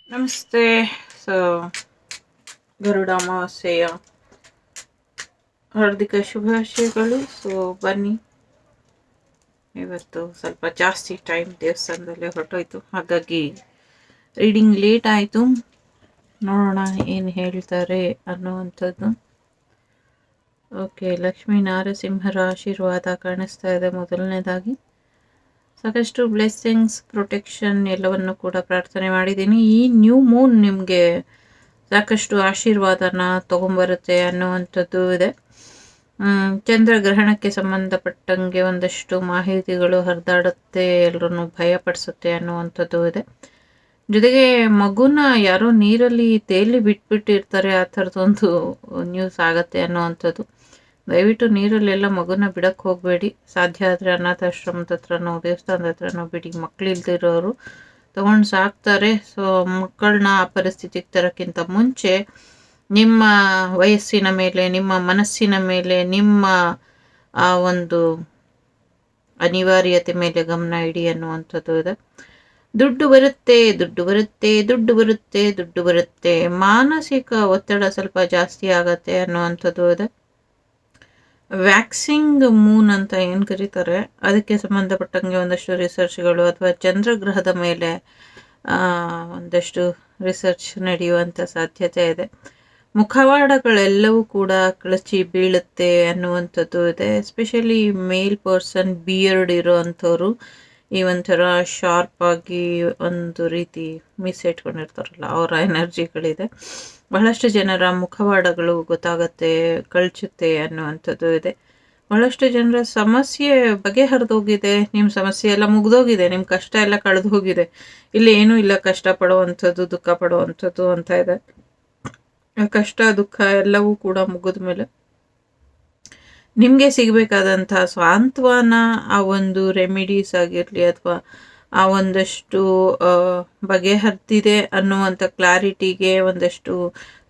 ನಮಸ್ತೆ. ಸೊ ಗರುಡ ಅಮಾವಾಸ್ಯೆಯ ಹಾರ್ದಿಕ ಶುಭಾಶಯಗಳು. ಸೊ ಬನ್ನಿ, ಇವತ್ತು ಸ್ವಲ್ಪ ಜಾಸ್ತಿ ಟೈಮ್ ದೇವಸ್ಥಾನದಲ್ಲಿ ಹೊರಟೋಯ್ತು, ಹಾಗಾಗಿ ರೀಡಿಂಗ್ ಲೇಟ್ ಆಯಿತು. ನೋಡೋಣ ಏನು ಹೇಳ್ತಾರೆ ಅನ್ನುವಂಥದ್ದು. ಓಕೆ, ಲಕ್ಷ್ಮೀ ನಾರಸಿಂಹರ ಆಶೀರ್ವಾದ ಕಾಣಿಸ್ತಾ ಇದೆ. ಮೊದಲನೇದಾಗಿ ಸಾಕಷ್ಟು ಬ್ಲೆಸ್ಸಿಂಗ್ಸ್, ಪ್ರೊಟೆಕ್ಷನ್ ಎಲ್ಲವನ್ನು ಕೂಡ ಪ್ರಾರ್ಥನೆ ಮಾಡಿದ್ದೀನಿ. ಈ ನ್ಯೂ ಮೂನ್ ನಿಮಗೆ ಸಾಕಷ್ಟು ಆಶೀರ್ವಾದನ ತಗೊಂಬರುತ್ತೆ ಅನ್ನುವಂಥದ್ದು ಇದೆ. ಚಂದ್ರಗ್ರಹಣಕ್ಕೆ ಸಂಬಂಧಪಟ್ಟಂಗೆ ಒಂದಷ್ಟು ಮಾಹಿತಿಗಳು ಹರಿದಾಡುತ್ತೆ, ಎಲ್ಲರನ್ನು ಭಯಪಡಿಸುತ್ತೆ ಅನ್ನುವಂಥದ್ದು ಇದೆ. ಜೊತೆಗೆ ಮಗುನ ಯಾರೋ ನೀರಲ್ಲಿ ತೇಲಿ ಬಿಟ್ಬಿಟ್ಟಿರ್ತಾರೆ, ಆ ಥರದೊಂದು ನ್ಯೂಸ್ ಆಗತ್ತೆ ಅನ್ನುವಂಥದ್ದು. ದಯವಿಟ್ಟು ನೀರಲ್ಲೆಲ್ಲ ಮಗುನ ಬಿಡಕ್ಕೆ ಹೋಗಬೇಡಿ. ಸಾಧ್ಯ ಆದರೆ ಅನಾಥಾಶ್ರಮದ ಹತ್ರನೋ ದೇವಸ್ಥಾನದ ಹತ್ರನೋ ಬಿಡಿ. ಮಕ್ಕಳಿಲ್ದಿರೋರು ತಗೊಂಡು ಸಾಕ್ತಾರೆ. ಸೊ ಮಕ್ಕಳನ್ನ ಆ ಪರಿಸ್ಥಿತಿಗೆ ತರೋಕ್ಕಿಂತ ಮುಂಚೆ ನಿಮ್ಮ ವಯಸ್ಸಿನ ಮೇಲೆ, ನಿಮ್ಮ ಮನಸ್ಸಿನ ಮೇಲೆ, ನಿಮ್ಮ ಆ ಒಂದು ಅನಿವಾರ್ಯತೆ ಮೇಲೆ ಗಮನ ಇಡಿ ಅನ್ನುವಂಥದ್ದು ಇದೆ. ದುಡ್ಡು ಬರುತ್ತೆ, ದುಡ್ಡು ಬರುತ್ತೆ, ದುಡ್ಡು ಬರುತ್ತೆ, ದುಡ್ಡು ಬರುತ್ತೆ. ಮಾನಸಿಕ ಒತ್ತಡ ಸ್ವಲ್ಪ ಜಾಸ್ತಿ ಆಗತ್ತೆ ಅನ್ನುವಂಥದ್ದು ಇದೆ. ವ್ಯಾಕ್ಸಿಂಗ್ ಮೂನ್ ಅಂತ ಏನು ಕರೀತಾರೆ, ಅದಕ್ಕೆ ಸಂಬಂಧಪಟ್ಟಂಗೆ ಒಂದಷ್ಟು ರಿಸರ್ಚ್ಗಳು ಅಥವಾ ಚಂದ್ರಗ್ರಹದ ಮೇಲೆ ಒಂದಷ್ಟು ರಿಸರ್ಚ್ ನಡೆಯುವಂಥ ಸಾಧ್ಯತೆ ಇದೆ. ಮುಖವಾಡಗಳೆಲ್ಲವೂ ಕೂಡ ಕಳಚಿ ಬೀಳುತ್ತೆ ಅನ್ನುವಂಥದ್ದು ಇದೆ. ಎಸ್ಪೆಷಲಿ ಮೇಲ್ ಪರ್ಸನ್, ಬಿಯರ್ಡ್ ಇರೋ ಅಂಥವ್ರು ಈ ಒಂಥರ ಶಾರ್ಪ್ ಆಗಿ ಒಂದು ರೀತಿ ಮೀಸೆ ಇಟ್ಕೊಂಡಿರ್ತಾರಲ್ಲ, ಅವರ ಎನರ್ಜಿಗಳಿದೆ. ಬಹಳಷ್ಟು ಜನರ ಮುಖವಾಡಗಳು ಗೊತ್ತಾಗತ್ತೆ, ಕಳ್ಚುತ್ತೆ ಅನ್ನುವಂಥದ್ದು ಇದೆ. ಬಹಳಷ್ಟು ಜನರ ಸಮಸ್ಯೆ ಬಗೆಹರಿದೋಗಿದೆ, ನಿಮ್ಮ ಸಮಸ್ಯೆ ಎಲ್ಲ ಮುಗ್ದೋಗಿದೆ, ನಿಮ್ಮ ಕಷ್ಟ ಎಲ್ಲ ಕಳೆದು ಹೋಗಿದೆ, ಇಲ್ಲಿ ಏನೂ ಇಲ್ಲ ಕಷ್ಟ ಪಡುವಂಥದ್ದು, ದುಃಖ ಪಡುವಂಥದ್ದು ಅಂತ ಇದೆ. ಕಷ್ಟ ದುಃಖ ಎಲ್ಲವೂ ಕೂಡ ಮುಗಿದ ಮೇಲೆ ನಿಮಗೆ ಸಿಗಬೇಕಾದಂಥ ಸಾಂತ್ವನ, ಆ ಒಂದು ರೆಮಿಡೀಸ್ ಆಗಿರಲಿ ಅಥವಾ ಆ ಒಂದಷ್ಟು ಬಗೆಹರ್ದಿದೆ ಅನ್ನುವಂಥ ಕ್ಲಾರಿಟಿಗೆ ಒಂದಷ್ಟು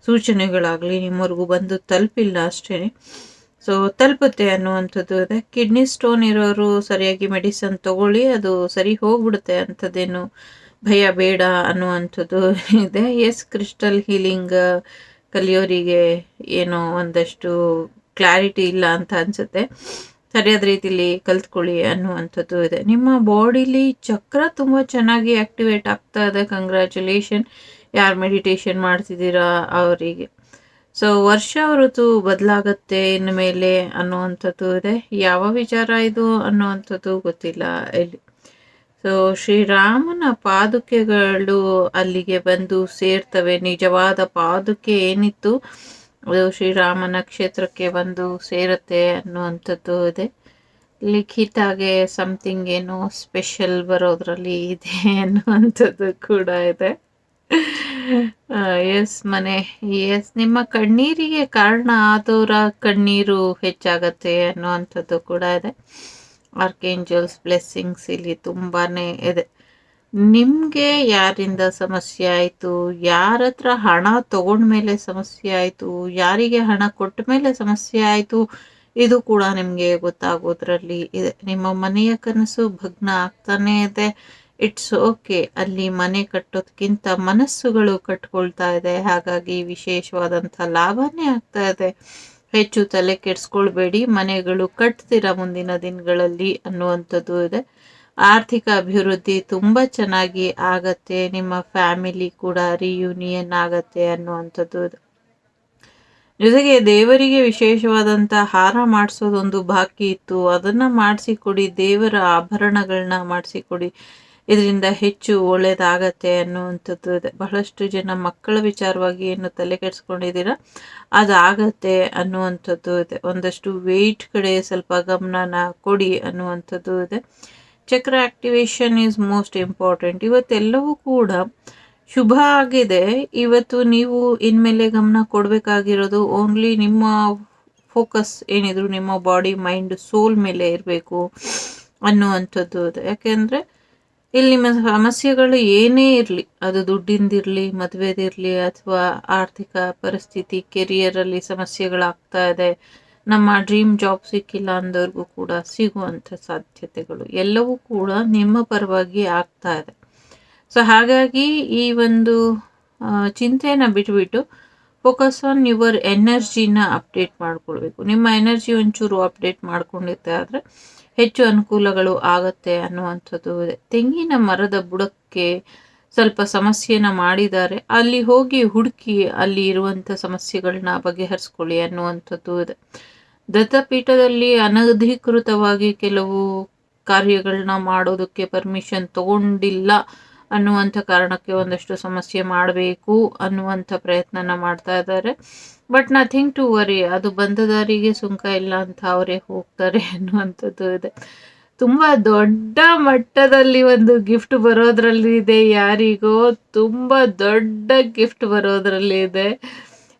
ಸೂಚನೆಗಳಾಗಲಿ ನಿಮ್ಮವರೆಗೂ ಬಂದು ತಲುಪಿಲ್ಲ ಅಷ್ಟೇ. ಸೊ ತಲುಪುತ್ತೆ ಅನ್ನುವಂಥದ್ದು ಇದೆ. ಕಿಡ್ನಿ ಸ್ಟೋನ್ ಇರೋರು ಸರಿಯಾಗಿ ಮೆಡಿಸನ್ ತಗೊಳ್ಳಿ, ಅದು ಸರಿ ಹೋಗ್ಬಿಡುತ್ತೆ, ಅಂಥದ್ದೇನು ಭಯ ಬೇಡ ಅನ್ನುವಂಥದ್ದು ಇದೆ. ಎಸ್, ಕ್ರಿಸ್ಟಲ್ ಹೀಲಿಂಗ್ ಕಲಿಯೋರಿಗೆ ಏನೋ ಒಂದಷ್ಟು ಕ್ಲಾರಿಟಿ ಇಲ್ಲ ಅಂತ ಅನಿಸುತ್ತೆ, ಸರಿಯಾದ ರೀತಿಲಿ ಕಲ್ತ್ಕೊಳ್ಳಿ ಅನ್ನುವಂಥದ್ದು ಇದೆ. ನಿಮ್ಮ ಬಾಡಿಲಿ ಚಕ್ರ ತುಂಬ ಚೆನ್ನಾಗಿ ಆ್ಯಕ್ಟಿವೇಟ್ ಆಗ್ತಾ ಇದೆ. ಕಂಗ್ರ್ಯಾಚುಲೇಷನ್, ಯಾರು ಮೆಡಿಟೇಷನ್ ಮಾಡ್ತಿದ್ದೀರಾ ಅವರಿಗೆ. ಸೊ ವರ್ಷ ಋತು ಬದಲಾಗತ್ತೆ ಇನ್ಮೇಲೆ ಅನ್ನುವಂಥದ್ದು ಇದೆ. ಯಾವ ವಿಚಾರ ಇದು ಅನ್ನುವಂಥದ್ದು ಗೊತ್ತಿಲ್ಲ ಇಲ್ಲಿ. ಸೊ ಶ್ರೀರಾಮನ ಪಾದುಕೆಗಳು ಅಲ್ಲಿಗೆ ಬಂದು ಸೇರ್ತವೆ. ನಿಜವಾದ ಪಾದುಕೆ ಏನಿತ್ತು ಅದು ಶ್ರೀರಾಮನ ಕ್ಷೇತ್ರಕ್ಕೆ ಬಂದು ಸೇರುತ್ತೆ ಅನ್ನುವಂಥದ್ದು ಇದೆ. ಲಿಖಿತಾಗೆ ಸಮಥಿಂಗ್ ಏನೋ ಸ್ಪೆಷಲ್ ಬರೋದ್ರಲ್ಲಿ ಇದೆ ಅನ್ನುವಂಥದ್ದು ಕೂಡ ಇದೆ. ಎಸ್ ಮನೆ, ಎಸ್, ನಿಮ್ಮ ಕಣ್ಣೀರಿಗೆ ಕಾರಣ ಆದವರ ಕಣ್ಣೀರು ಹೆಚ್ಚಾಗತ್ತೆ ಅನ್ನುವಂಥದ್ದು ಕೂಡ ಇದೆ. ಆರ್ಕೇಂಜಲ್ಸ್ ಬ್ಲೆಸ್ಸಿಂಗ್ಸ್ ಇಲ್ಲಿ ತುಂಬಾ ಇದೆ. ನಿಮಗೆ ಯಾರಿಂದ ಸಮಸ್ಯೆ ಆಯಿತು, ಯಾರ ಹತ್ರ ಹಣ ತಗೊಂಡ್ಮೇಲೆ ಸಮಸ್ಯೆ ಆಯಿತು, ಯಾರಿಗೆ ಹಣ ಕೊಟ್ಟ ಮೇಲೆ ಸಮಸ್ಯೆ ಆಯಿತು, ಇದು ಕೂಡ ನಿಮಗೆ ಗೊತ್ತಾಗೋದ್ರಲ್ಲಿ ಇದೆ. ನಿಮ್ಮ ಮನೆಯ ಕನಸು ಭಗ್ನ ಆಗ್ತಾನೇ ಇದೆ. ಇಟ್ಸ್ ಓಕೆ, ಅಲ್ಲಿ ಮನೆ ಕಟ್ಟೋದಕ್ಕಿಂತ ಮನಸ್ಸುಗಳು ಕಟ್ಕೊಳ್ತಾ ಇದೆ, ಹಾಗಾಗಿ ವಿಶೇಷವಾದಂಥ ಲಾಭನೇ ಆಗ್ತಾ ಇದೆ. ಹೆಚ್ಚು ತಲೆ ಕೆಡಿಸ್ಕೊಳ್ಬೇಡಿ, ಮನೆಗಳು ಕಟ್ತೀರಾ ಮುಂದಿನ ದಿನಗಳಲ್ಲಿ ಅನ್ನುವಂಥದ್ದು ಇದೆ. ಆರ್ಥಿಕ ಅಭಿವೃದ್ಧಿ ತುಂಬ ಚೆನ್ನಾಗಿ ಆಗತ್ತೆ. ನಿಮ್ಮ ಫ್ಯಾಮಿಲಿ ಕೂಡ ರಿಯೂನಿಯನ್ ಆಗತ್ತೆ ಅನ್ನುವಂಥದ್ದು ಇದೆ. ಜೊತೆಗೆ ದೇವರಿಗೆ ವಿಶೇಷವಾದಂಥ ಹಾರ ಮಾಡಿಸೋದೊಂದು ಬಾಕಿ ಇತ್ತು, ಅದನ್ನು ಮಾಡಿಸಿಕೊಡಿ. ದೇವರ ಆಭರಣಗಳನ್ನ ಮಾಡಿಸಿಕೊಡಿ, ಇದರಿಂದ ಹೆಚ್ಚು ಒಳ್ಳೆಯದಾಗತ್ತೆ ಅನ್ನುವಂಥದ್ದು ಇದೆ. ಬಹಳಷ್ಟು ಜನ ಮಕ್ಕಳ ವಿಚಾರವಾಗಿ ಏನು ತಲೆ ಕೆಡಿಸ್ಕೊಂಡಿದ್ದೀರಾ ಅದಾಗತ್ತೆ ಅನ್ನುವಂಥದ್ದು ಇದೆ. ಒಂದಷ್ಟು ವೆಯ್ಟ್ ಕಡೆ ಸ್ವಲ್ಪ ಗಮನನ ಕೊಡಿ ಅನ್ನುವಂಥದ್ದು ಇದೆ. ಚಕ್ರ ಆಕ್ಟಿವೇಶನ್ ಈಸ್ ಮೋಸ್ಟ್ ಇಂಪಾರ್ಟೆಂಟ್. ಇವತ್ತೆಲ್ಲವೂ ಕೂಡ ಶುಭ ಆಗಿದೆ. ಇವತ್ತು ನೀವು ಇನ್ಮೇಲೆ ಗಮನ ಕೊಡಬೇಕಾಗಿರೋದು ಓನ್ಲಿ ನಿಮ್ಮ ಫೋಕಸ್ ಏನಿದ್ರು ನಿಮ್ಮ ಬಾಡಿ, ಮೈಂಡ್, ಸೋಲ್ ಮೇಲೆ ಇರಬೇಕು ಅನ್ನುವಂಥದ್ದು ಇದೆ. ಯಾಕೆಂದರೆ ಇಲ್ಲಿ ನಿಮ್ಮ ಸಮಸ್ಯೆಗಳು ಏನೇ ಇರಲಿ, ಅದು ದುಡ್ಡಿಂದಿರಲಿ, ಮದುವೆದಿರಲಿ ಅಥವಾ ಆರ್ಥಿಕ ಪರಿಸ್ಥಿತಿ, ಕೆರಿಯರಲ್ಲಿ ಸಮಸ್ಯೆಗಳಾಗ್ತಾ ಇದೆ, ನಮ್ಮ ಡ್ರೀಮ್ ಜಾಬ್ ಸಿಕ್ಕಿಲ್ಲ ಅಂದವ್ರಿಗೂ ಕೂಡ ಸಿಗುವಂಥ ಸಾಧ್ಯತೆಗಳು ಎಲ್ಲವೂ ಕೂಡ ನಿಮ್ಮ ಪರವಾಗಿ ಆಗ್ತಾ ಇದೆ. ಸೊ ಹಾಗಾಗಿ ಈ ಒಂದು ಚಿಂತೆಯನ್ನು ಬಿಟ್ಬಿಟ್ಟು ಫೋಕಸ್ ಆನ್ ಯುವರ್ ಎನರ್ಜಿನ ಅಪ್ಡೇಟ್ ಮಾಡ್ಕೊಳ್ಬೇಕು. ನಿಮ್ಮ ಎನರ್ಜಿ ಒಂಚೂರು ಅಪ್ಡೇಟ್ ಮಾಡ್ಕೊಂಡಿದ್ದೆ ಆದರೆ ಹೆಚ್ಚು ಅನುಕೂಲಗಳು ಆಗತ್ತೆ ಅನ್ನುವಂಥದ್ದು ಇದೆ. ತೆಂಗಿನ ಮರದ ಬುಡಕ್ಕೆ ಸ್ವಲ್ಪ ಸಮಸ್ಯೆನ ಮಾಡಿದ್ದಾರೆ, ಅಲ್ಲಿ ಹೋಗಿ ಹುಡುಕಿ ಅಲ್ಲಿ ಇರುವಂಥ ಸಮಸ್ಯೆಗಳನ್ನ ಬಗೆಹರಿಸ್ಕೊಳ್ಳಿ ಅನ್ನುವಂಥದ್ದು ಇದೆ. ದತ್ತಪೀಠದಲ್ಲಿ ಅನಧಿಕೃತವಾಗಿ ಕೆಲವು ಕಾರ್ಯಗಳನ್ನ ಮಾಡೋದಕ್ಕೆ ಪರ್ಮಿಷನ್ ತಗೊಂಡಿಲ್ಲ ಅನ್ನುವಂಥ ಕಾರಣಕ್ಕೆ ಒಂದಷ್ಟು ಸಮಸ್ಯೆ ಮಾಡಬೇಕು ಅನ್ನುವಂಥ ಪ್ರಯತ್ನನ ಮಾಡ್ತಾ ಇದ್ದಾರೆ. ಬಟ್ ನಥಿಂಗ್ ಟು ವರಿ, ಅದು ಬಂದ ದಾರಿಗೆ ಸುಂಕ ಇಲ್ಲ ಅಂತ ಅವರೇ ಹೋಗ್ತಾರೆ ಅನ್ನುವಂಥದ್ದು ಇದೆ. ತುಂಬ ದೊಡ್ಡ ಮಟ್ಟದಲ್ಲಿ ಒಂದು ಗಿಫ್ಟ್ ಬರೋದ್ರಲ್ಲಿ ಇದೆ, ಯಾರಿಗೋ ತುಂಬ ದೊಡ್ಡ ಗಿಫ್ಟ್ ಬರೋದ್ರಲ್ಲಿ ಇದೆ.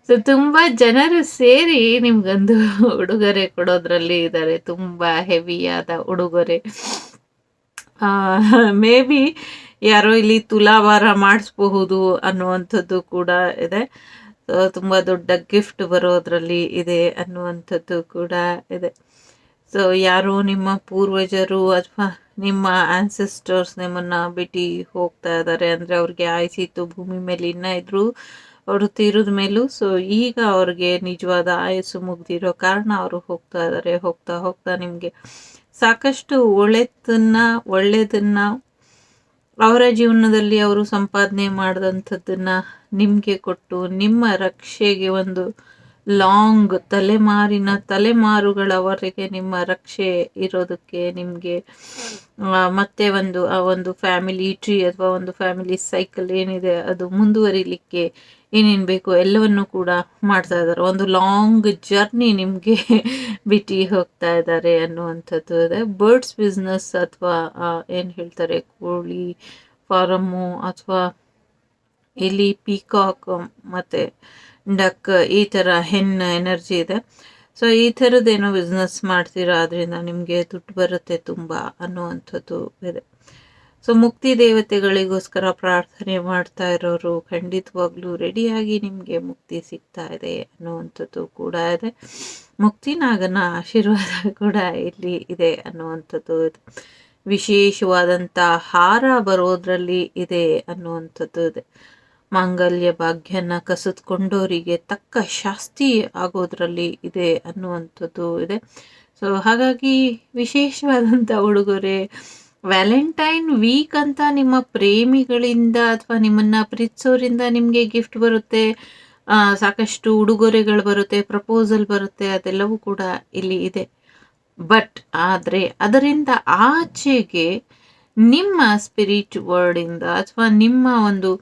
ಸೊ ತುಂಬ ಜನರು ಸೇರಿ ನಿಮ್ಗೊಂದು ಉಡುಗೊರೆ ಕೊಡೋದ್ರಲ್ಲಿ ಇದ್ದಾರೆ, ತುಂಬ ಹೆವಿಯಾದ ಉಡುಗೊರೆ. ಮೇ ಬಿ ಯಾರೋ ಇಲ್ಲಿ ತುಲಾಭಾರ ಮಾಡಿಸ್ಬಹುದು ಅನ್ನುವಂಥದ್ದು ಕೂಡ ಇದೆ. ತುಂಬ ದೊಡ್ಡ ಗಿಫ್ಟ್ ಬರೋದ್ರಲ್ಲಿ ಇದೆ ಅನ್ನುವಂಥದ್ದು ಕೂಡ ಇದೆ. ಸೊ ಯಾರೋ ನಿಮ್ಮ ಪೂರ್ವಜರು ಅಥವಾ ನಿಮ್ಮ ಆನ್ಸೆಸ್ಟರ್ಸ್ ನಿಮ್ಮನ್ನು ಬಿಟ್ಟು ಹೋಗ್ತಾ ಇದ್ದಾರೆ ಅಂದರೆ ಅವ್ರಿಗೆ ಆಯುಸ್ಸಿತ್ತು, ಭೂಮಿ ಮೇಲೆ ಇನ್ನೂ ಇದ್ರು, ಅವರು ತೀರಿದ ಮೇಲೂ. ಸೊ ಈಗ ಅವ್ರಿಗೆ ನಿಜವಾದ ಆಯಸ್ಸು ಮುಗ್ದಿರೋ ಕಾರಣ ಅವರು ಹೋಗ್ತಾ ಇದ್ದಾರೆ. ಹೋಗ್ತಾ ಹೋಗ್ತಾ ನಿಮಗೆ ಸಾಕಷ್ಟು ಒಳ್ಳೆಯದನ್ನು ಅವರ ಜೀವನದಲ್ಲಿ ಅವರು ಸಂಪಾದನೆ ಮಾಡಿದಂಥದ್ದನ್ನು ನಿಮಗೆ ಕೊಟ್ಟು ನಿಮ್ಮ ರಕ್ಷೆಗೆ ಒಂದು ಲಾಂಗ್ ತಲೆಮಾರುಗಳವರೆಗೆ ನಿಮ್ಮ ರಕ್ಷೆ ಇರೋದಕ್ಕೆ ನಿಮಗೆ ಮತ್ತೆ ಒಂದು ಫ್ಯಾಮಿಲಿ ಟ್ರೀ ಅಥವಾ ಒಂದು ಫ್ಯಾಮಿಲಿ ಸೈಕಲ್ ಏನಿದೆ ಅದು ಮುಂದುವರಿಲಿಕ್ಕೆ ಏನೇನು ಬೇಕು ಎಲ್ಲವನ್ನು ಕೂಡ ಮಾಡ್ತಾ ಇದ್ದಾರೆ. ಒಂದು ಲಾಂಗ್ ಜರ್ನಿ ನಿಮಗೆ ಬಿಟ್ಟು ಹೋಗ್ತಾ ಇದ್ದಾರೆ ಅನ್ನುವಂಥದ್ದು ಇದೆ. ಬರ್ಡ್ಸ್ ಬಿಸ್ನೆಸ್ ಅಥವಾ ಏನು ಹೇಳ್ತಾರೆ, ಕೋಳಿ ಫಾರಮ್ಮು ಅಥವಾ ಇಲ್ಲಿ ಪೀಕಾಕ್ ಮತ್ತು ಡಕ್, ಈ ಥರ ಹೆಣ್ಣು ಎನರ್ಜಿ ಇದೆ. ಸೊ ಈ ಥರದ್ದೇನೋ ಬಿಸ್ನೆಸ್ ಮಾಡ್ತೀರಾ, ಅದರಿಂದ ನಿಮಗೆ ದುಡ್ಡು ಬರುತ್ತೆ ತುಂಬ ಅನ್ನುವಂಥದ್ದು ಇದೆ. ಸೊ ಮುಕ್ತಿ ದೇವತೆಗಳಿಗೋಸ್ಕರ ಪ್ರಾರ್ಥನೆ ಮಾಡ್ತಾ ಇರೋರು ಖಂಡಿತವಾಗ್ಲೂ ರೆಡಿಯಾಗಿ ನಿಮಗೆ ಮುಕ್ತಿ ಸಿಗ್ತಾ ಇದೆ ಅನ್ನುವಂಥದ್ದು ಕೂಡ ಇದೆ. ಮುಕ್ತಿನಾಗನ ಆಶೀರ್ವಾದ ಕೂಡ ಇಲ್ಲಿ ಇದೆ ಅನ್ನುವಂಥದ್ದು ಇದೆ. ವಿಶೇಷವಾದಂಥ ಹಾರ ಬರೋದ್ರಲ್ಲಿ ಇದೆ ಅನ್ನುವಂಥದ್ದು ಇದೆ. ಮಾಂಗಲ್ಯ ಭಾಗ್ಯನ ಕಸಿದುಕೊಂಡವರಿಗೆ ತಕ್ಕ ಶಾಸ್ತಿ ಆಗೋದ್ರಲ್ಲಿ ಇದೆ ಅನ್ನುವಂಥದ್ದು ಇದೆ. ಸೊ ಹಾಗಾಗಿ ವಿಶೇಷವಾದಂಥ ಉಡುಗೊರೆ ವ್ಯಾಲೆಂಟೈನ್ ವೀಕ್ ಅಂತ ನಿಮ್ಮ ಪ್ರೇಮಿಗಳಿಂದ ಅಥವಾ ನಿಮ್ಮನ್ನು ಪ್ರೀತಿಸೋರಿಂದ ನಿಮಗೆ ಗಿಫ್ಟ್ ಬರುತ್ತೆ, ಸಾಕಷ್ಟು ಉಡುಗೊರೆಗಳು ಬರುತ್ತೆ, ಪ್ರಪೋಸಲ್ ಬರುತ್ತೆ, ಅದೆಲ್ಲವೂ ಕೂಡ ಇಲ್ಲಿ ಇದೆ. ಬಟ್ ಆದರೆ ಅದರಿಂದ ಆಚೆಗೆ ನಿಮ್ಮ ಸ್ಪಿರಿಟ್ ವರ್ಡಿಂದ ಅಥವಾ ನಿಮ್ಮ ಒಂದು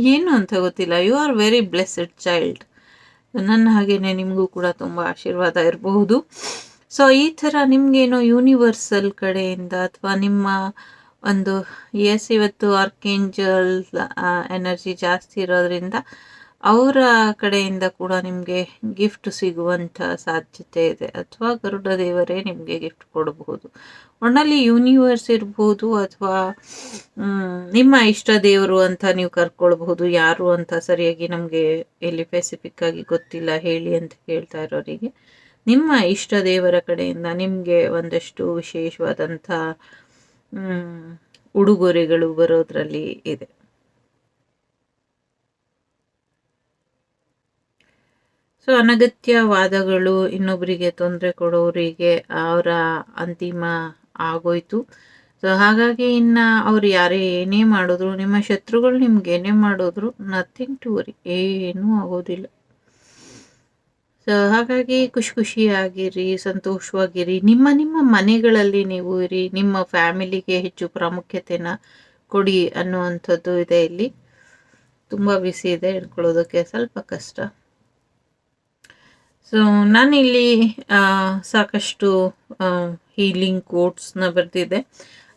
ಏನು ಅಂತ ಗೊತ್ತಿಲ್ಲ, you are very blessed child. ನನ್ನ ಹಾಗೇನೆ ನಿಮಗೂ ಕೂಡ ತುಂಬ ಆಶೀರ್ವಾದ ಇರಬಹುದು. ಸೊ ಈ ಥರ ನಿಮಗೇನೋ ಯೂನಿವರ್ಸಲ್ ಕಡೆಯಿಂದ ಅಥವಾ ನಿಮ್ಮ ಒಂದು ಇವತ್ತು ಆರ್ಕೇಂಜಲ್ ಎನರ್ಜಿ ಜಾಸ್ತಿ ಇರೋದ್ರಿಂದ ಅವರ ಕಡೆಯಿಂದ ಕೂಡ ನಿಮಗೆ ಗಿಫ್ಟ್ ಸಿಗುವಂಥ ಸಾಧ್ಯತೆ ಇದೆ. ಅಥವಾ ಗರುಡ ದೇವರೇ ನಿಮಗೆ ಗಿಫ್ಟ್ ಕೊಡಬಹುದು. ಒಣ್ಣಲ್ಲಿ ಯೂನಿವರ್ಸ್ ಇರ್ಬೋದು ಅಥವಾ ನಿಮ್ಮ ಇಷ್ಟ ದೇವರು ಅಂತ ನೀವು ಕರ್ಕೊಳ್ಬಹುದು. ಯಾರು ಅಂತ ಸರಿಯಾಗಿ ನಮಗೆ ಇಲ್ಲಿ ಸ್ಪೆಸಿಫಿಕ್ ಆಗಿ ಗೊತ್ತಿಲ್ಲ, ಹೇಳಿ ಅಂತ ಕೇಳ್ತಾ ಇರೋರಿಗೆ ನಿಮ್ಮ ಇಷ್ಟ ದೇವರ ಕಡೆಯಿಂದ ನಿಮಗೆ ಒಂದಷ್ಟು ವಿಶೇಷವಾದಂಥ ಉಡುಗೊರೆಗಳು ಬರೋದ್ರಲ್ಲಿ ಇದೆ. ಸೊ ಅನಗತ್ಯ ವಾದಗಳು, ಇನ್ನೊಬ್ಬರಿಗೆ ತೊಂದರೆ ಕೊಡೋರಿಗೆ ಅವರ ಅಂತಿಮ ಆಗೋಯ್ತು. ಸೊ ಹಾಗಾಗಿ ಇನ್ನು ಅವ್ರು ಯಾರೇ ಏನೇ ಮಾಡಿದ್ರು, ನಿಮ್ಮ ಶತ್ರುಗಳು ನಿಮ್ಗೆ ಏನೇ ಮಾಡಿದ್ರು ನಥಿಂಗ್ ಟು ವರಿ, ಏನೂ ಆಗೋದಿಲ್ಲ. ಸೊ ಹಾಗಾಗಿ ಖುಷಿಯಾಗಿರಿ, ಸಂತೋಷವಾಗಿರಿ. ನಿಮ್ಮ ಮನೆಗಳಲ್ಲಿ ನೀವು ಇರಿ, ನಿಮ್ಮ ಫ್ಯಾಮಿಲಿಗೆ ಹೆಚ್ಚು ಪ್ರಾಮುಖ್ಯತೆನ ಕೊಡಿ ಅನ್ನುವಂಥದ್ದು ಇದೆ. ಇಲ್ಲಿ ತುಂಬ ಬಿಸಿ ಇದೆ, ಇಟ್ಕೊಳ್ಳೋದಕ್ಕೆ ಸ್ವಲ್ಪ ಕಷ್ಟ. ಸೊ ನಾನಿಲ್ಲಿ ಸಾಕಷ್ಟು ಹೀಲಿಂಗ್ ಕೋಡ್ಸ್ನ ಬರೆದಿದ್ದೆ.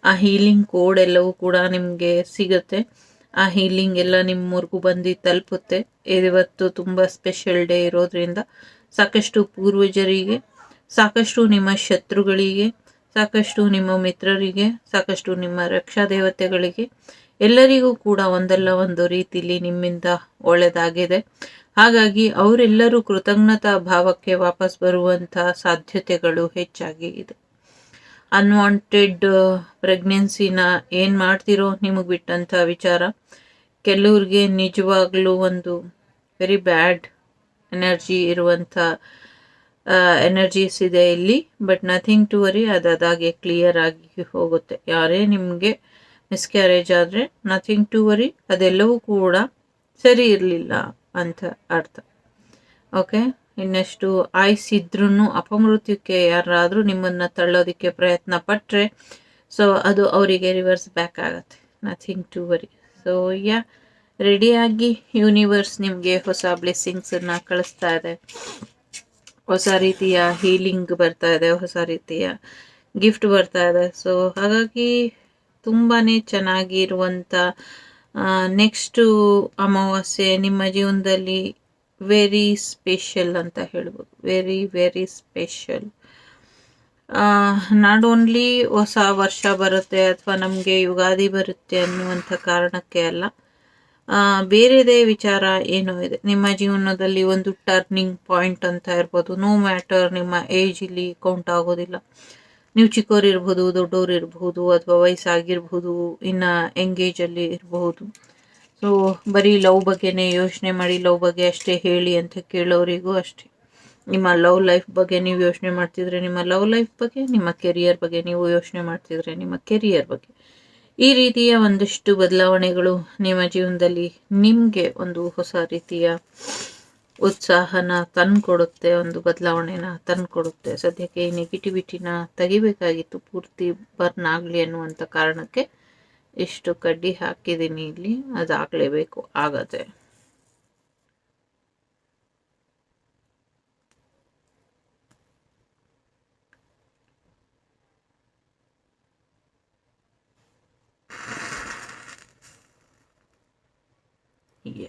ಆ ಹೀಲಿಂಗ್ ಕೋಡ್ ಎಲ್ಲವೂ ಕೂಡ ನಿಮಗೆ ಸಿಗುತ್ತೆ. ಆ ಹೀಲಿಂಗ್ ಎಲ್ಲ ನಿಮ್ಮವರೆಗೂ ಬಂದು ತಲುಪುತ್ತೆ. ಇವತ್ತು ತುಂಬ ಸ್ಪೆಷಲ್ ಡೇ ಇರೋದ್ರಿಂದ ಸಾಕಷ್ಟು ಪೂರ್ವಜರಿಗೆ, ಸಾಕಷ್ಟು ನಿಮ್ಮ ಶತ್ರುಗಳಿಗೆ, ಸಾಕಷ್ಟು ನಿಮ್ಮ ಮಿತ್ರರಿಗೆ, ಸಾಕಷ್ಟು ನಿಮ್ಮ ರಕ್ಷಾ ದೇವತೆಗಳಿಗೆ ಎಲ್ಲರಿಗೂ ಕೂಡ ಒಂದಲ್ಲ ಒಂದು ರೀತಿಯಲ್ಲಿ ನಿಮ್ಮಿಂದ ಒಳ್ಳೆಯದಾಗಿದೆ. ಹಾಗಾಗಿ ಅವರೆಲ್ಲರೂ ಕೃತಜ್ಞತಾ ಭಾವಕ್ಕೆ ವಾಪಸ್ ಬರುವಂಥ ಸಾಧ್ಯತೆಗಳು ಹೆಚ್ಚಾಗಿ ಇದೆ. ಅನ್ವಾಂಟೆಡ್ ಪ್ರೆಗ್ನೆನ್ಸಿನ ಏನು ಮಾಡ್ತಿರೋ ನಿಮಗೆ ಬಿಟ್ಟಂಥ ವಿಚಾರ. ಕೆಲವ್ರಿಗೆ ನಿಜವಾಗ್ಲೂ ಒಂದು ವೆರಿ ಬ್ಯಾಡ್ ಎನರ್ಜಿ ಇರುವಂಥ ಎನರ್ಜೀಸ್ ಇದೆ ಇಲ್ಲಿ. ಬಟ್ ನಥಿಂಗ್ ಟು ವರಿ, ಅದಾಗೆ ಕ್ಲಿಯರ್ ಆಗಿ ಹೋಗುತ್ತೆ. ಯಾರೇ ನಿಮಗೆ ಮಿಸ್ಕ್ಯಾರೇಜ್ ಆದರೆ ನಥಿಂಗ್ ಟು ವರಿ, ಅದೆಲ್ಲವೂ ಕೂಡ ಸರಿ ಇರಲಿಲ್ಲ ಅಂತ ಅರ್ಥ. ಓಕೆ, ಇನ್ನಷ್ಟು ಆಯ್ಸಿದ್ರೂ ಅಪಮೃತ್ಯುಕ್ಕೆ ಯಾರಾದರೂ ನಿಮ್ಮನ್ನು ತಳ್ಳೋದಕ್ಕೆ ಪ್ರಯತ್ನ ಪಟ್ಟರೆ ಸೊ ಅದು ಅವರಿಗೆ ರಿವರ್ಸ್ ಬ್ಯಾಕ್ ಆಗುತ್ತೆ. Nothing to worry. ಸೊ ರೆಡಿಯಾಗಿ ಯೂನಿವರ್ಸ್ ನಿಮಗೆ ಹೊಸ ಬ್ಲೆಸ್ಸಿಂಗ್ಸನ್ನು ಕಳಿಸ್ತಾ ಇದೆ. ಹೊಸ ರೀತಿಯ ಹೀಲಿಂಗ್ ಬರ್ತಾ ಇದೆ, ಹೊಸ ರೀತಿಯ ಗಿಫ್ಟ್ ಬರ್ತಾ ಇದೆ. ಸೊ ಹಾಗಾಗಿ ತುಂಬಾ ಚೆನ್ನಾಗಿರುವಂಥ ನೆಕ್ಸ್ಟು ಅಮಾವಾಸ್ಯೆ ನಿಮ್ಮ ಜೀವನದಲ್ಲಿ ವೆರಿ ಸ್ಪೆಷಲ್ ಅಂತ ಹೇಳ್ಬೋದು. Very very special. Not only ಹೊಸ ವರ್ಷ ಬರುತ್ತೆ ಅಥವಾ ನಮಗೆ ಯುಗಾದಿ ಬರುತ್ತೆ ಅನ್ನುವಂಥ ಕಾರಣಕ್ಕೆ ಅಲ್ಲ, ಬೇರೆದೇ ವಿಚಾರ ಏನೋ ಇದೆ ನಿಮ್ಮ ಜೀವನದಲ್ಲಿ. ಒಂದು ಟರ್ನಿಂಗ್ ಪಾಯಿಂಟ್ ಅಂತ ಇರ್ಬೋದು. ನೋ ಮ್ಯಾಟರ್ ನಿಮ್ಮ ಏಜ್ ಇಲ್ಲಿ ಕೌಂಟ್ ಆಗೋದಿಲ್ಲ. ನೀವು ಚಿಕ್ಕವ್ರು ಇರ್ಬೋದು, ದೊಡ್ಡವ್ರು ಇರ್ಬೋದು, ಅಥವಾ ವಯಸ್ಸಾಗಿರ್ಬೋದು, ಇನ್ನು ಎಂಗೇಜಲ್ಲಿ ಇರಬಹುದು. ಸೊ ಬರೀ ಲವ್ ಬಗ್ಗೆನೇ ಯೋಚನೆ ಮಾಡಿ, ಲವ್ ಬಗ್ಗೆ ಅಷ್ಟೇ ಹೇಳಿ ಅಂತ ಕೇಳೋರಿಗೂ ಅಷ್ಟೇ. ನಿಮ್ಮ ಲವ್ ಲೈಫ್ ಬಗ್ಗೆ ನೀವು ಯೋಚನೆ ಮಾಡ್ತಿದ್ರೆ ನಿಮ್ಮ ಲವ್ ಲೈಫ್ ಬಗ್ಗೆ, ನಿಮ್ಮ ಕೆರಿಯರ್ ಬಗ್ಗೆ ನೀವು ಯೋಚನೆ ಮಾಡ್ತಿದ್ರೆ ನಿಮ್ಮ ಕೆರಿಯರ್ ಬಗ್ಗೆ. ಈ ರೀತಿಯ ಒಂದಷ್ಟು ಬದಲಾವಣೆಗಳು ನಿಮ್ಮ ಜೀವನದಲ್ಲಿ ನಿಮಗೆ ಒಂದು ಹೊಸ ರೀತಿಯ ಉತ್ಸಾಹನ ತಂದುಕೊಡುತ್ತೆ, ಒಂದು ಬದಲಾವಣೆನ ತಂದುಕೊಡುತ್ತೆ. ಸದ್ಯಕ್ಕೆ ಈ ನೆಗೆಟಿವಿಟಿನ ತೆಗಿಬೇಕಾಗಿತ್ತು, ಪೂರ್ತಿ ಬರ್ನ್ ಆಗಲಿ ಅನ್ನುವಂಥ ಕಾರಣಕ್ಕೆ ಇಷ್ಟು ಕಡ್ಡಿ ಹಾಕಿದ್ದೀನಿ ಇಲ್ಲಿ. ಅದಾಗಲೇಬೇಕು, ಆಗತ್ತೆ.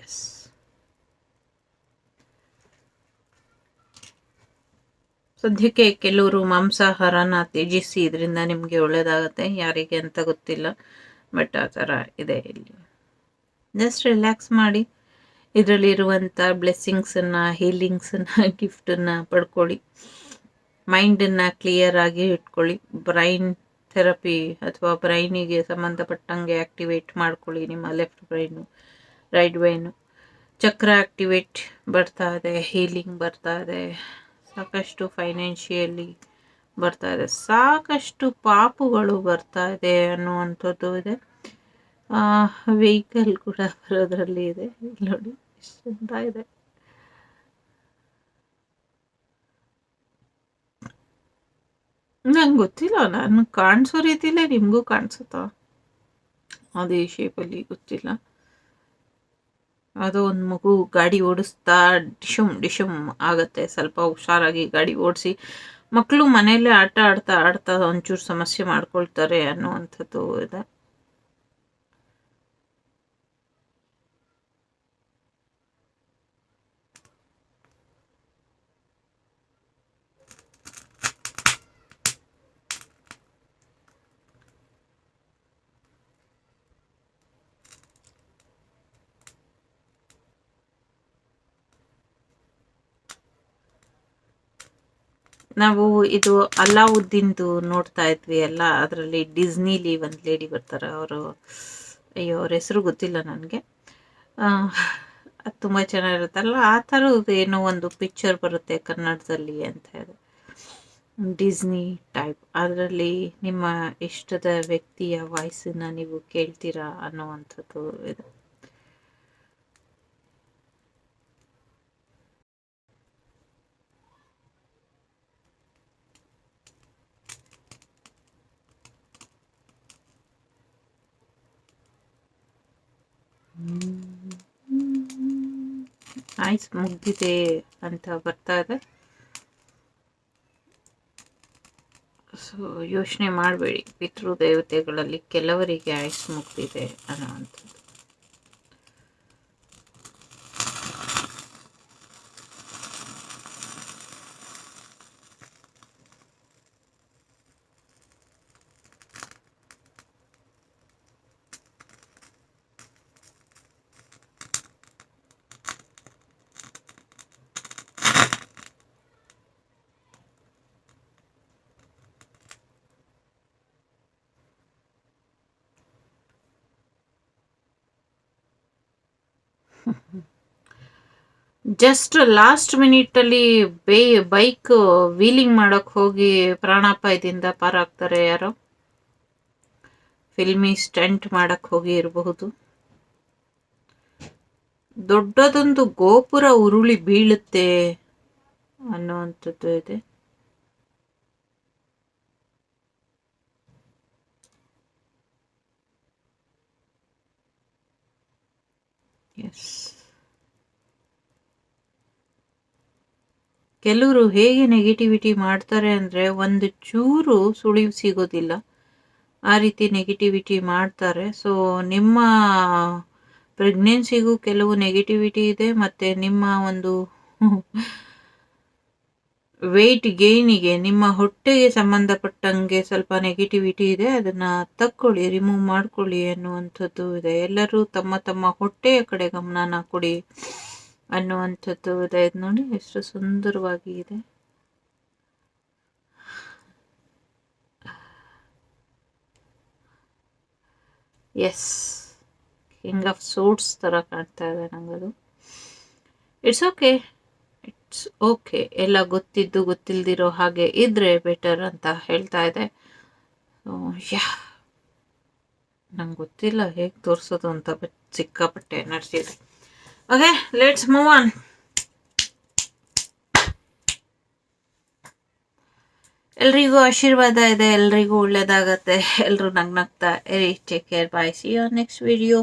ಎಸ್, ಸದ್ಯಕ್ಕೆ ಕೆಲವರು ಮಾಂಸಾಹಾರನ ತ್ಯಜಿಸಿ, ಇದರಿಂದ ನಿಮಗೆ ಒಳ್ಳೇದಾಗತ್ತೆ. ಯಾರಿಗೆ ಅಂತ ಗೊತ್ತಿಲ್ಲ, ಬಟ್ ಆ ಥರ ಇದೆ ಇಲ್ಲಿ. ಜಸ್ಟ್ ರಿಲ್ಯಾಕ್ಸ್ ಮಾಡಿ, ಇದರಲ್ಲಿರುವಂಥ ಬ್ಲೆಸ್ಸಿಂಗ್ಸನ್ನು, ಹೀಲಿಂಗ್ಸನ್ನು, ಗಿಫ್ಟನ್ನು ಪಡ್ಕೊಳ್ಳಿ. ಮೈಂಡನ್ನು ಕ್ಲಿಯರ್ ಆಗಿ ಇಟ್ಕೊಳ್ಳಿ. ಬ್ರೈನ್ ಥೆರಪಿ ಅಥವಾ ಬ್ರೈನಿಗೆ ಸಂಬಂಧಪಟ್ಟಂಗೆ ಆ್ಯಕ್ಟಿವೇಟ್ ಮಾಡ್ಕೊಳ್ಳಿ. ನಿಮ್ಮ ಲೆಫ್ಟ್ ಬ್ರೈನು, ರೈಟ್ ಬ್ರೈನು ಚಕ್ರ ಆ್ಯಕ್ಟಿವೇಟ್ ಬರ್ತಾ ಇದೆ, ಹೀಲಿಂಗ್ ಬರ್ತಾ ಇದೆ, ಸಾಕಷ್ಟು ಫೈನಾನ್ಷಿಯಲಿ ಬರ್ತಾ ಇದೆ, ಸಾಕಷ್ಟು ಪಾಪುಗಳು ಬರ್ತಾ ಇದೆ ಅನ್ನುವಂಥದ್ದು ಇದೆ. ವೆಹಿಕಲ್ ಕೂಡ ಬರೋದ್ರಲ್ಲಿ ಇದೆ. ನೋಡಿ ಎಷ್ಟು ಚಂದ ಇದೆ. ನಂಗೆ ಗೊತ್ತಿಲ್ಲ, ನಾನು ಕಾಣಿಸೋ ರೀತಿಲೇ ನಿಮಗೂ ಕಾಣಿಸುತ್ತಾ ಅದೇ ಶೇಪಲ್ಲಿ ಗೊತ್ತಿಲ್ಲ. ಯಾವುದೋ ಒಂದು ಮಗು ಗಾಡಿ ಓಡಿಸ್ತಾ ಡಿಶಮ್ ಆಗತ್ತೆ. ಸ್ವಲ್ಪ ಹುಷಾರಾಗಿ ಗಾಡಿ ಓಡಿಸಿ. ಮಕ್ಕಳು ಮನೆಯಲ್ಲೇ ಆಟ ಆಡ್ತಾ ಒಂಚೂರು ಸಮಸ್ಯೆ ಮಾಡ್ಕೊಳ್ತಾರೆ ಅನ್ನುವಂಥದ್ದು ಇದೆ. ನಾವು ಇದು ಅಲ್ಲಾವುದ್ದೀನ್ದು ನೋಡ್ತಾ ಇದ್ವಿ ಅಲ್ಲ, ಅದರಲ್ಲಿ ಡಿಸ್ನಿಲಿ ಒಂದು ಲೇಡಿ ಬರ್ತಾರೆ. ಅವರು, ಅಯ್ಯೋ ಅವ್ರ ಹೆಸರು ಗೊತ್ತಿಲ್ಲ ನನಗೆ. ಅದು ತುಂಬ ಚೆನ್ನಾಗಿರುತ್ತಲ್ಲ, ಆ ಥರದ್ದು ಏನೋ ಒಂದು ಪಿಕ್ಚರ್ ಬರುತ್ತೆ ಕನ್ನಡದಲ್ಲಿ ಅಂತ ಹೇಳಿ, ಡಿಸ್ನಿ ಟೈಪ್. ಅದರಲ್ಲಿ ನಿಮ್ಮ ಇಷ್ಟದ ವ್ಯಕ್ತಿಯ ವಾಯ್ಸನ್ನು ನೀವು ಕೇಳ್ತೀರಾ ಅನ್ನೋವಂಥದ್ದು ಇದೆ. ಆಯ್ಸ್ ಮುಗ್ದಿದೆ ಅಂತ ಬರ್ತಾ ಇದೆ. ಸೊ ಯೋಚನೆ ಮಾಡಬೇಡಿ, ಪಿತೃದೇವತೆಗಳಲ್ಲಿ ಕೆಲವರಿಗೆ ಆಯ್ಸ್ ಮುಗ್ದಿದೆ ಅನ್ನೋವಂಥದ್ದು. ಜಸ್ಟ್ ಲಾಸ್ಟ್ ಮಿನಿಟಲ್ಲಿ ಬೈಕ್ ವೀಲಿಂಗ್ ಮಾಡೋಕ್ಕೆ ಹೋಗಿ ಪ್ರಾಣಾಪಾಯದಿಂದ ಪಾರಾಗ್ತಾರೆ ಯಾರೋ. ಫಿಲ್ಮಿ ಸ್ಟಂಟ್ ಮಾಡಕ್ಕೆ ಹೋಗಿ ಇರಬಹುದು. ದೊಡ್ಡದೊಂದು ಗೋಪುರ ಉರುಳಿ ಬೀಳುತ್ತೆ ಅನ್ನುವಂಥದ್ದು ಇದೆ. ಎಸ್, ಕೆಲವರು ಹೇಗೆ ನೆಗೆಟಿವಿಟಿ ಮಾಡ್ತಾರೆ ಅಂದರೆ ಒಂದು ಚೂರು ಸುಳಿವು ಸಿಗೋದಿಲ್ಲ, ಆ ರೀತಿ ನೆಗೆಟಿವಿಟಿ ಮಾಡ್ತಾರೆ. ಸೊ ನಿಮ್ಮ ಪ್ರೆಗ್ನೆನ್ಸಿಗೂ ಕೆಲವು ನೆಗೆಟಿವಿಟಿ ಇದೆ, ಮತ್ತು ನಿಮ್ಮ ಒಂದು ವೆಯ್ಟ್ ಗೇನಿಗೆ, ನಿಮ್ಮ ಹೊಟ್ಟೆಗೆ ಸಂಬಂಧಪಟ್ಟಂಗೆ ಸ್ವಲ್ಪ ನೆಗೆಟಿವಿಟಿ ಇದೆ. ಅದನ್ನು ತಕ್ಕೊಳ್ಳಿ, ರಿಮೂವ್ ಮಾಡ್ಕೊಳ್ಳಿ ಅನ್ನುವಂಥದ್ದು ಇದೆ. ಎಲ್ಲರೂ ತಮ್ಮ ತಮ್ಮ ಹೊಟ್ಟೆಯ ಕಡೆ ಗಮನನ ಕೊಡಿ ಅನ್ನುವಂಥದ್ದು ಇದೆ. ಇದು ನೋಡಿ ಎಷ್ಟು ಸುಂದರವಾಗಿ ಇದೆ. ಎಸ್, ಕಿಂಗ್ ಆಫ್ ಸೂಟ್ಸ್ ಥರ ಕಾಣ್ತಾ ಇದೆ ನಂಗದು. It's okay, it's okay. ಎಲ್ಲ ಗೊತ್ತಿದ್ದು ಗೊತ್ತಿಲ್ದಿರೋ ಹಾಗೆ ಇದ್ರೆ ಬೆಟರ್ ಅಂತ ಹೇಳ್ತಾ ಇದೆ. ಯಾ, ನಂಗೆ ಗೊತ್ತಿಲ್ಲ ಹೇಗೆ ತೋರಿಸೋದು ಅಂತ, ಸಿಕ್ಕಾಪಟ್ಟೆ ಎನರ್ಜಿ ಇದೆ. Okay, let's move on. ಎಲ್ರಿಗೂ ಆಶೀರ್ವಾದ ಇದೆ, ಎಲ್ರಿಗೂ ಒಳ್ಳೇದಾಗತ್ತೆ, ಎಲ್ಲರೂ ನಗ್ನಗ್ತಾ ಇರಿ. Take care, bye, see you next video.